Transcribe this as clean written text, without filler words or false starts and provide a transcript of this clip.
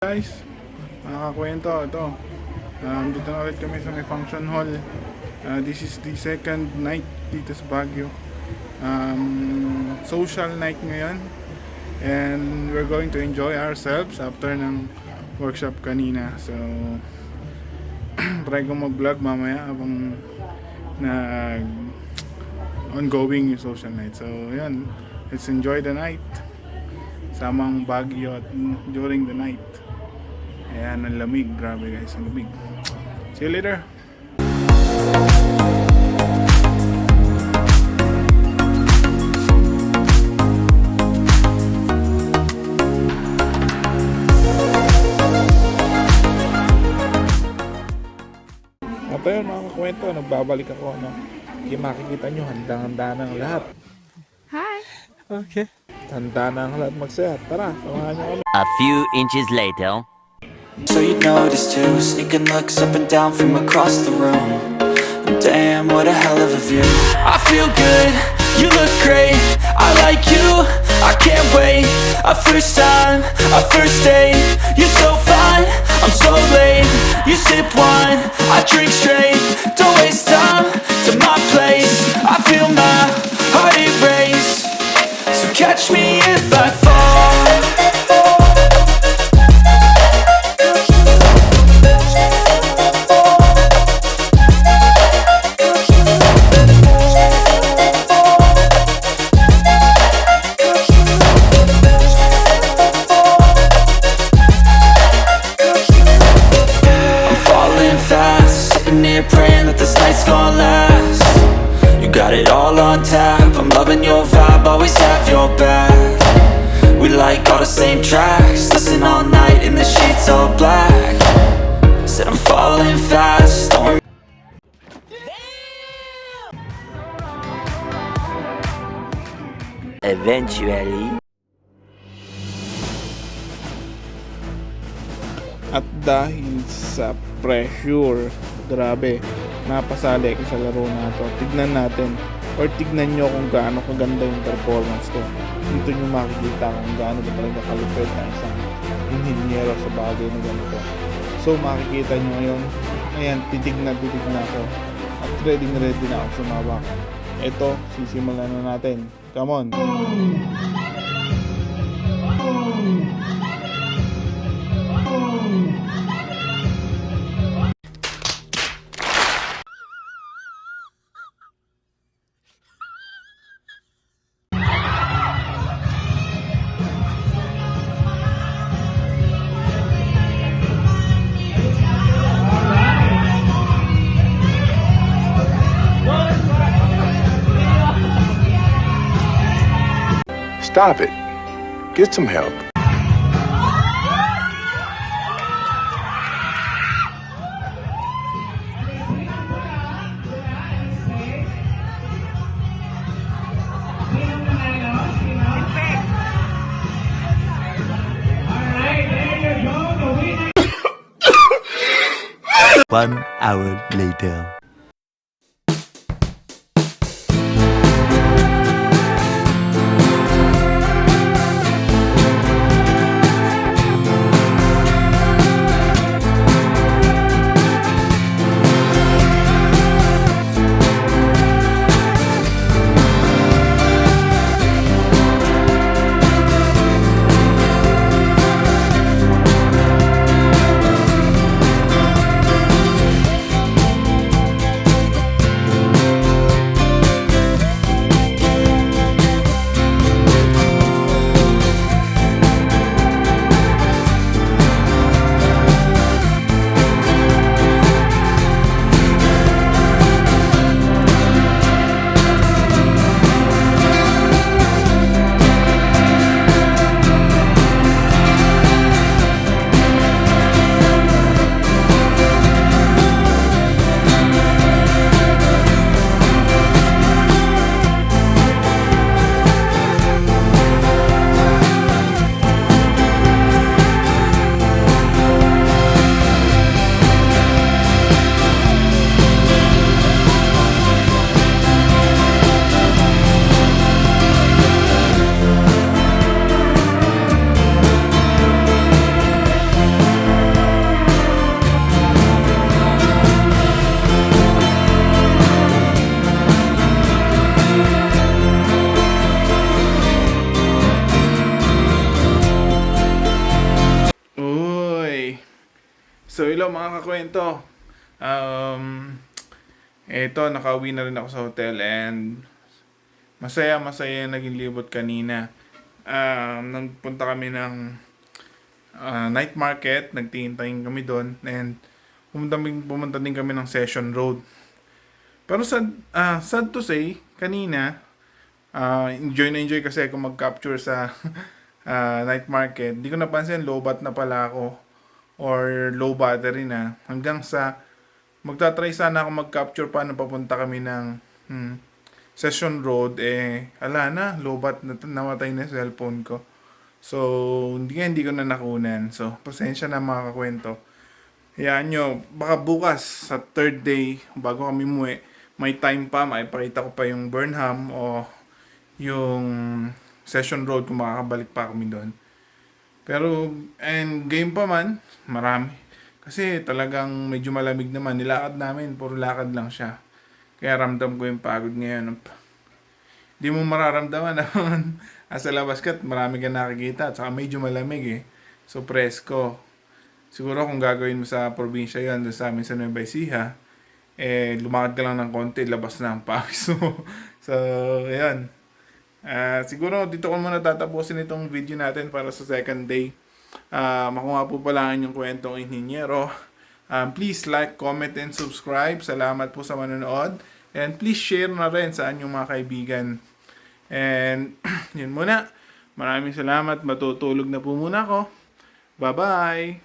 Guys, makakakwento ito. Dito na ulit kami sa may function hall. This is the second night dito sa Baguio. Social night ngayon. And we're going to enjoy ourselves after ng workshop kanina. So, try ko mag-vlog mamaya habang ongoing yung social night. So, yan. Let's enjoy the night. Samang Baguio at during the night. Ayan, ang lamig. Grabe guys, ang lamig. See you later. At ayun mga kakwento, nagbabalik ako. Hindi makikita nyo, handang-handa ng lahat. Hi! Okay. Handa na ang lahat magsaya. Tara, samahan nyo kami. A few inches later. So you'd notice too, sneaking looks up and down from across the room. Damn, what a hell of a view. I feel good, you look great, I like you, I can't wait. A first time, a first date, you're so fine, I'm so late. You sip wine, I drink straight, don't waste time to my place. I feel my heart erase, so catch me if I fall. Praying that this night's gonna last. You got it all on tap, I'm loving your vibe, always have your back. We like all the same tracks, listen all night in the sheets all black. Said I'm falling fast, don't Eventually. At dahil sa pressure, grabe, napasali ko sa laro na to. Tignan natin, or tignan nyo kung gaano kaganda yung performance ko. Dito nyo makikita kung gaano ba talaga kalupit na isang inhinyero sa bagay na ganito. So makikita nyo ngayon, ayan, titig na ako. At ready na ako sumabak. Ito, sisimulan na natin. Come on! Stop it. Get some help. One hour later. So hello mga kakwento. Eto, nakauwi na rin ako sa hotel and masaya yung naging libot kanina. Nagpunta kami ng night market, nagtingin-tingin kami doon and pumunta din kami ng Session Road. Pero sad to say, kanina enjoy kasi ako mag-capture sa night market. Hindi ko napansin low bat na pala ako or low battery na. Hanggang sa magta-try sana ako mag-capture paano papunta kami ng Session Road. Ala na, low bat na namatay na yung cellphone ko. So, hindi ko na nakunan. So, pasensya na mga kakwento. Hayaan nyo, baka bukas sa third day, bago kami muwi, may time pa, maipakita ko pa yung Burnham o yung Session Road kung makakabalik pa kami doon. Pero, and game pa man, marami. Kasi talagang medyo malamig naman. Nilakad namin, puro lakad lang siya. Kaya ramdam ko yung pagod ngayon. Di mo mararamdaman naman. Asa labas ka, marami ka nakikita. At saka medyo malamig So, presko. Siguro kung gagawin mo sa probinsya yun, doon sa amin sa Nueva Ecija, lumakad ka lang ng konti, labas na ang pawis mo. So, ayan. Siguro dito ko muna tatapusin itong video natin para sa second day. Ako nga po pala ang inyong kwentong inhinyero. Please like, comment, and subscribe. Salamat po sa manonood. And please share na rin sa inyong mga kaibigan. And yun muna. Maraming salamat. Matutulog na po muna ako. Bye-bye!